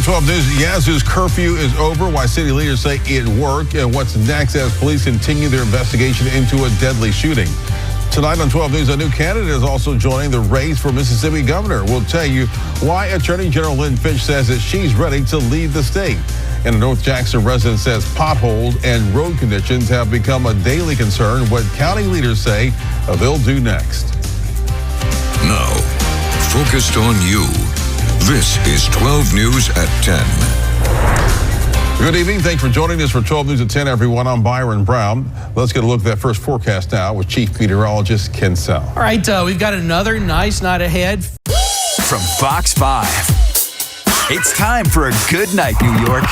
12 News, Yazoo's curfew is over. Why city leaders say it worked, and what's next as police continue their investigation into a deadly shooting. Tonight on 12 News, a new candidate is also joining the race for Mississippi governor. We'll tell you why Attorney General Lynn Finch says that she's ready to lead the state. And a North Jackson resident says potholes and road conditions have become a daily concern. What county leaders say they'll do next. Now, focused on you. This is 12 News at 10. Good evening. Thanks for joining us for 12 News at 10, everyone. I'm Byron Brown. Let's get a look at that first forecast now with Chief Meteorologist Ken Sell. All right, we've got another nice night ahead. From Fox 5, it's time for a good night, New York.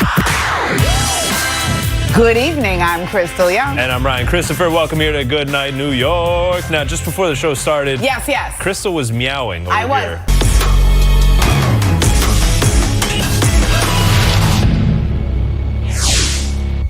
Good evening, I'm Crystal Young. And I'm Ryan Christopher. Welcome here to Good Night, New York. Now, just before the show started, yes, Crystal was meowing over here.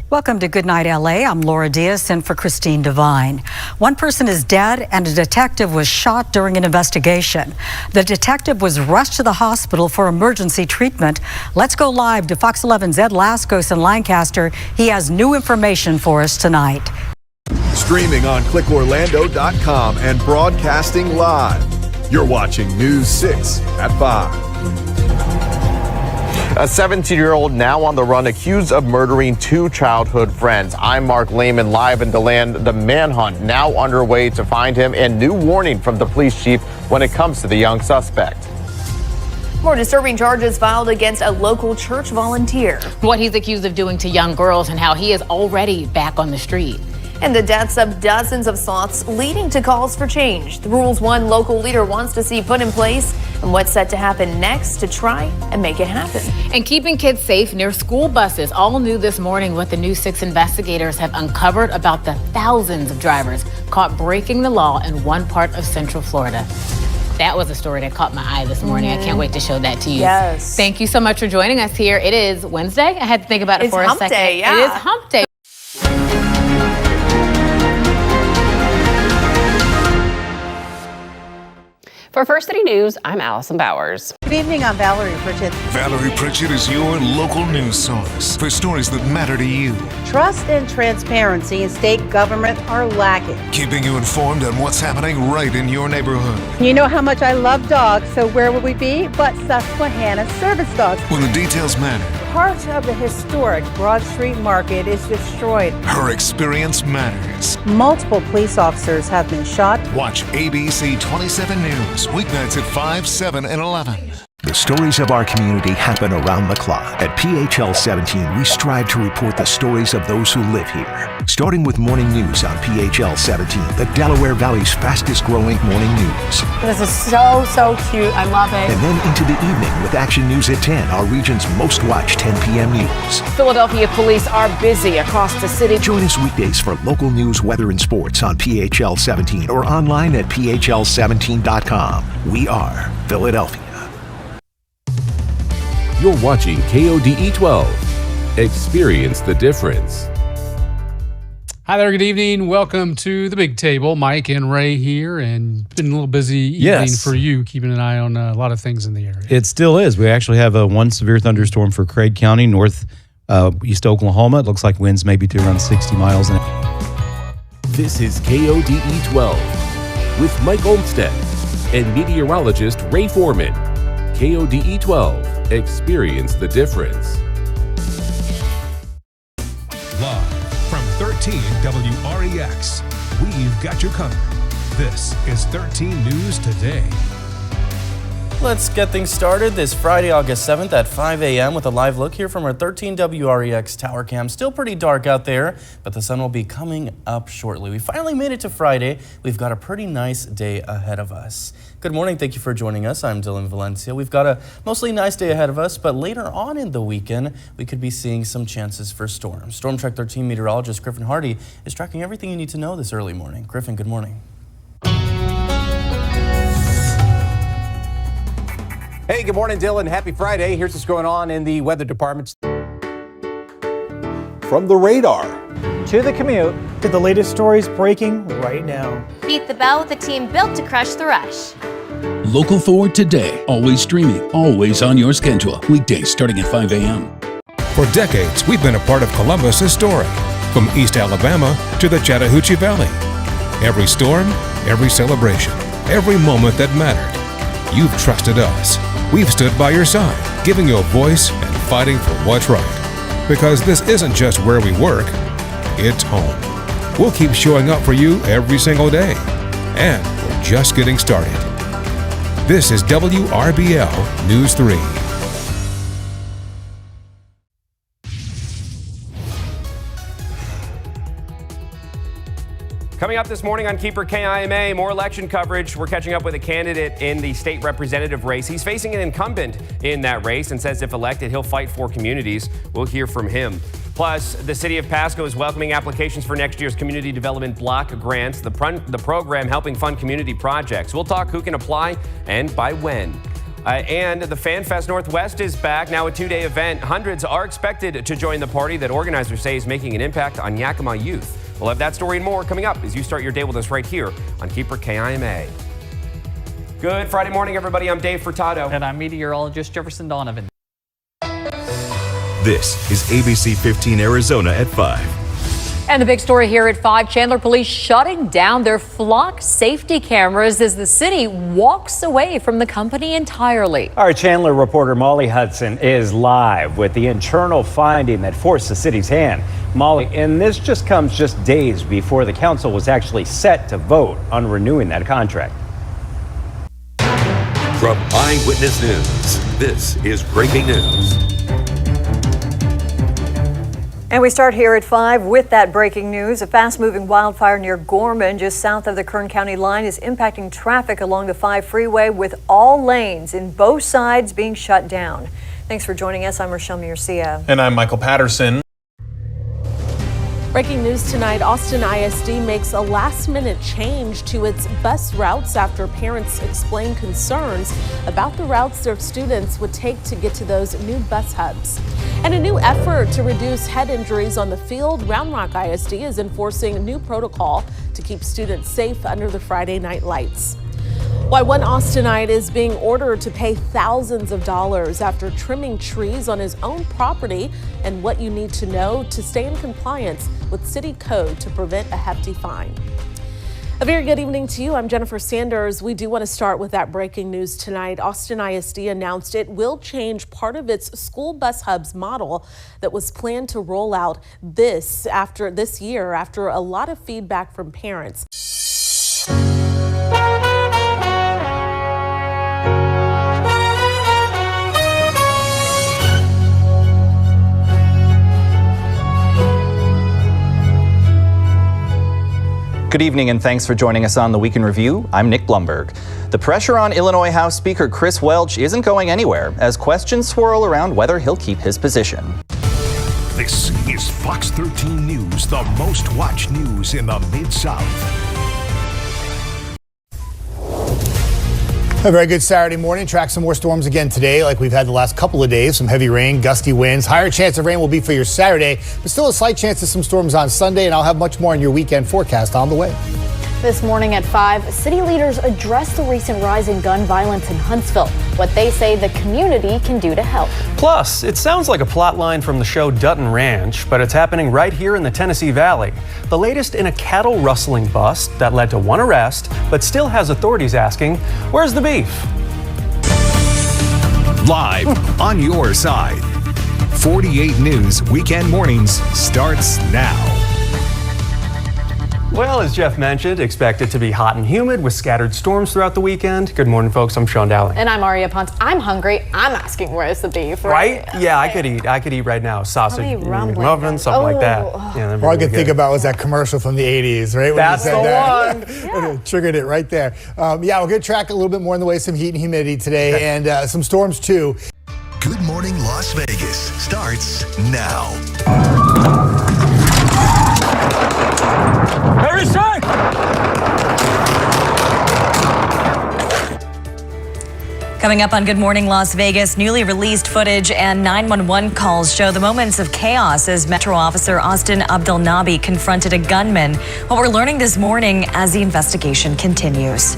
Welcome to Good Night LA. I'm Laura Diaz in for Christine Devine. One person is dead and a detective was shot during an investigation. The detective was rushed to the hospital for emergency treatment. Let's go live to Fox 11's Ed Lascos in Lancaster. He has new information for us tonight. Streaming on clickorlando.com and broadcasting live. You're watching News 6 at 5. A 17-year-old now on the run, accused of murdering two childhood friends. I'm Mark Lehman, live in DeLand. The manhunt now underway to find him, and new warning from the police chief when it comes to the young suspect. More disturbing charges filed against a local church volunteer. What he's accused of doing to young girls and how he is already back on the street. And the deaths of dozens of sloths leading to calls for change. The rules one local leader wants to see put in place and what's set to happen next to try and make it happen. And keeping kids safe near school buses. All new this morning what the News 6 investigators have uncovered about the thousands of drivers caught breaking the law in one part of Central Florida. That was a story that caught my eye this morning. I can't wait to show that to you. Yes. Thank you so much for joining us here. It is Wednesday. I had to think about it for a second. It's hump day, yeah. It is hump day. For First City News, I'm Allison Bowers. Good evening, I'm Valerie Pritchett. Valerie Pritchett is your local news source for stories that matter to you. Trust and transparency in state government are lacking. Keeping you informed on what's happening right in your neighborhood. You know how much I love dogs, so where would we be but Susquehanna service dogs? When the details matter. Part of the historic Broad Street Market is destroyed. Her experience matters. Multiple police officers have been shot. Watch ABC 27 News, weeknights at 5, 7, and 11. The stories of our community happen around the clock. At PHL 17, we strive to report the stories of those who live here. Starting with morning news on PHL 17, the Delaware Valley's fastest growing morning news. This is so cute. I love it. And then into the evening with Action News at 10, our region's most watched 10 p.m. news. Philadelphia police are busy across the city. Join us weekdays for local news, weather, and sports on PHL 17 or online at PHL17.com. We are Philadelphia. You're watching KODE 12. Experience the difference. Hi there, good evening. Welcome to the big table. Mike and Ray here, and it's been a little busy evening for you, keeping an eye on a lot of things in the area. It still is. We actually have one severe thunderstorm for Craig County, northeast Oklahoma. It looks like winds maybe to around 60 miles an hour. This is KODE 12 with Mike Olmstead and meteorologist Ray Foreman. KODE 12. Experience the difference. Live from 13 WREX, we've got you covered. This is 13 News Today. Let's get things started this Friday, August 7th at 5 a.m. with a live look here from our 13 WREX tower cam. Still pretty dark out there, but the sun will be coming up shortly. We finally made it to Friday. We've got a pretty nice day ahead of us. Good morning. Thank you for joining us. I'm Dylan Valencia. We've got a mostly nice day ahead of us, but later on in the weekend, we could be seeing some chances for storms. Storm Track 13 meteorologist Griffin Hardy is tracking everything you need to know this early morning. Griffin, good morning. Hey, good morning, Dylan. Happy Friday. Here's what's going on in the weather department. From the radar to the commute to the latest stories breaking right now. Beat the bell with a team built to crush the rush. Local 4 today. Always streaming, always on your schedule. Weekdays starting at 5 a.m. For decades, we've been a part of Columbus's story, from East Alabama to the Chattahoochee Valley. Every storm, every celebration, every moment that mattered. You've trusted us. We've stood by your side, giving you a voice and fighting for what's right. Because this isn't just where we work, it's home. We'll keep showing up for you every single day. And we're just getting started. This is WRBL News 3. Coming up this morning on Keeper KIMA, more election coverage. We're catching up with a candidate in the state representative race. He's facing an incumbent in that race and says if elected, he'll fight for communities. We'll hear from him. Plus, the city of Pasco is welcoming applications for next year's Community Development Block Grants, the program helping fund community projects. We'll talk who can apply and by when. And the Fan Fest Northwest is back, now a two-day event. Hundreds are expected to join the party that organizers say is making an impact on Yakima youth. We'll have that story and more coming up as you start your day with us right here on Keeper KIMA. Good Friday morning, everybody. I'm Dave Furtado. And I'm meteorologist Jefferson Donovan. This is ABC 15 Arizona at 5. And the big story here at 5, Chandler police shutting down their flock safety cameras as the city walks away from the company entirely. Our Chandler reporter Molly Hudson is live with the internal finding that forced the city's hand. Molly, and this just comes days before the council was actually set to vote on renewing that contract. From Eyewitness News, this is breaking news. And we start here at 5 with that breaking news. A fast-moving wildfire near Gorman, just south of the Kern County line, is impacting traffic along the 5 freeway with all lanes in both sides being shut down. Thanks for joining us. I'm Rochelle Murcia. And I'm Michael Patterson. Breaking news tonight, Austin ISD makes a last-minute change to its bus routes after parents explain concerns about the routes their students would take to get to those new bus hubs. And a new effort to reduce head injuries on the field, Round Rock ISD is enforcing a new protocol to keep students safe under the Friday night lights. Why one Austinite is being ordered to pay thousands of dollars after trimming trees on his own property, and what you need to know to stay in compliance with city code to prevent a hefty fine. A very good evening to you. I'm Jennifer Sanders. We do want to start with that breaking news tonight. Austin ISD announced it will change part of its school bus hubs model that was planned to roll out this year after a lot of feedback from parents. Good evening and thanks for joining us on the Week in Review. I'm Nick Blumberg. The pressure on Illinois House Speaker Chris Welch isn't going anywhere as questions swirl around whether he'll keep his position. This is Fox 13 News, the most watched news in the Mid-South. A very good Saturday morning. Track some more storms again today like we've had the last couple of days. Some heavy rain, gusty winds. Higher chance of rain will be for your Saturday, but still a slight chance of some storms on Sunday, and I'll have much more on your weekend forecast on the way. This morning at 5, city leaders address the recent rise in gun violence in Huntsville, what they say the community can do to help. Plus, it sounds like a plot line from the show Dutton Ranch, but it's happening right here in the Tennessee Valley. The latest in a cattle rustling bust that led to one arrest, but still has authorities asking, where's the beef? Live on your side. 48 News Weekend Mornings starts now. Well, as Jeff mentioned, expect it to be hot and humid with scattered storms throughout the weekend. Good morning, folks. I'm Sean Dowling. And I'm Aria Ponce. I'm hungry. I'm asking where's the beef, right? Yeah, I could eat right now. Sausage, muffin, something like that. Yeah, all I could think about was that commercial from the 80s, right? When that's the one. Triggered it right there. We're going to track a little bit more in the way of some heat and humidity today and some storms too. Good Morning Las Vegas starts now. Harry strike! Coming up on Good Morning Las Vegas, newly released footage and 911 calls show the moments of chaos as Metro Officer Austin Abdelnabi confronted a gunman. What we're learning this morning as the investigation continues.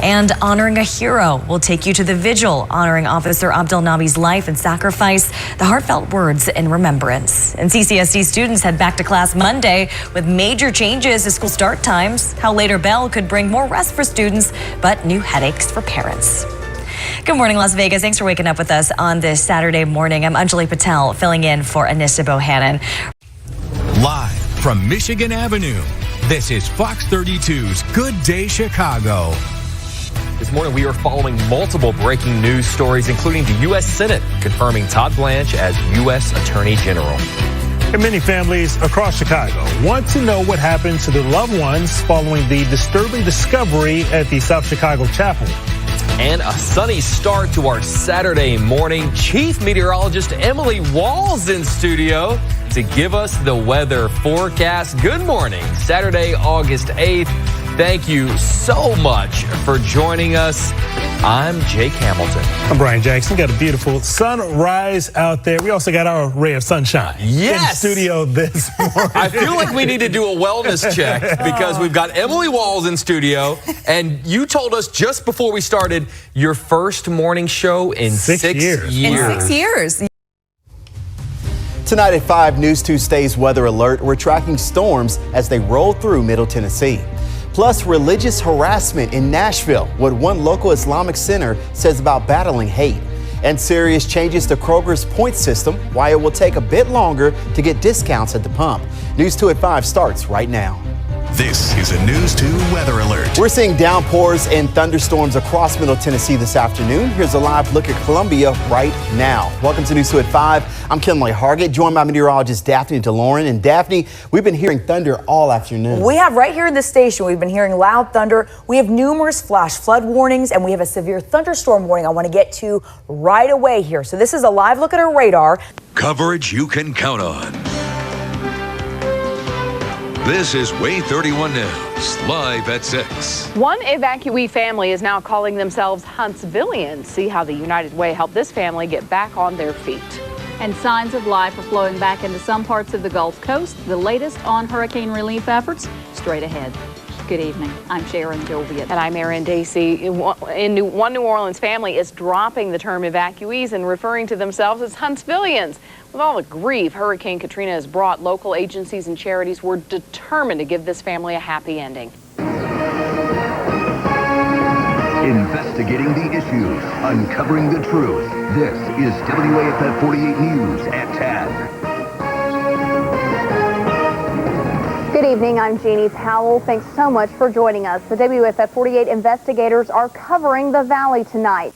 And honoring a hero. We'll take you to the vigil honoring Officer Abdelnabi's life and sacrifice, the heartfelt words in remembrance. And CCSD students head back to class Monday with major changes to school start times, how later bell could bring more rest for students, but new headaches for parents. Good morning, Las Vegas. Thanks for waking up with us on this Saturday morning. I'm Anjali Patel, filling in for Anissa Bohannon. Live from Michigan Avenue, this is Fox 32's Good Day Chicago. This morning, we are following multiple breaking news stories, including the U.S. Senate confirming Todd Blanche as U.S. Attorney General. And many families across Chicago want to know what happened to their loved ones following the disturbing discovery at the South Chicago Chapel. And a sunny start to our Saturday morning. Chief Meteorologist Emily Walls in studio to give us the weather forecast. Good morning, Saturday, August 8th. Thank you so much for joining us. I'm Jake Hamilton. I'm Brian Jackson. Got a beautiful sunrise out there. We also got our ray of sunshine in studio this morning. I feel like we need to do a wellness check because we've got Emily Walls in studio, and you told us just before we started your first morning show in 6 years. In 6 years. Tonight at 5, News 2 stays weather alert. We're tracking storms as they roll through Middle Tennessee. Plus, religious harassment in Nashville, what one local Islamic center says about battling hate. And serious changes to Kroger's point system, why it will take a bit longer to get discounts at the pump. News 2 at 5 starts right now. This is a News 2 weather alert. We're seeing downpours and thunderstorms across Middle Tennessee this afternoon. Here's a live look at Columbia right now. Welcome to News 2 at 5. I'm Kinley Hargett, joined by meteorologist Daphne DeLauren. And Daphne, we've been hearing thunder all afternoon. We have right here in the station, we've been hearing loud thunder. We have numerous flash flood warnings, and we have a severe thunderstorm warning I want to get to right away here. So this is a live look at our radar. Coverage you can count on. This is Way 31 News, live at 6. One evacuee family is now calling themselves Huntsvillians. See how the United Way helped this family get back on their feet. And signs of life are flowing back into some parts of the Gulf Coast. The latest on hurricane relief efforts straight ahead. Good evening. I'm Sharon Joviet. And I'm Erin Dacey. One New Orleans family is dropping the term evacuees and referring to themselves as Huntsvillians. With all the grief Hurricane Katrina has brought, local agencies and charities were determined to give this family a happy ending. Investigating the issues, uncovering the truth. This is WAFF 48 News at 10. Good evening, I'm Jeannie Powell. Thanks so much for joining us. The WAFF 48 investigators are covering the valley tonight.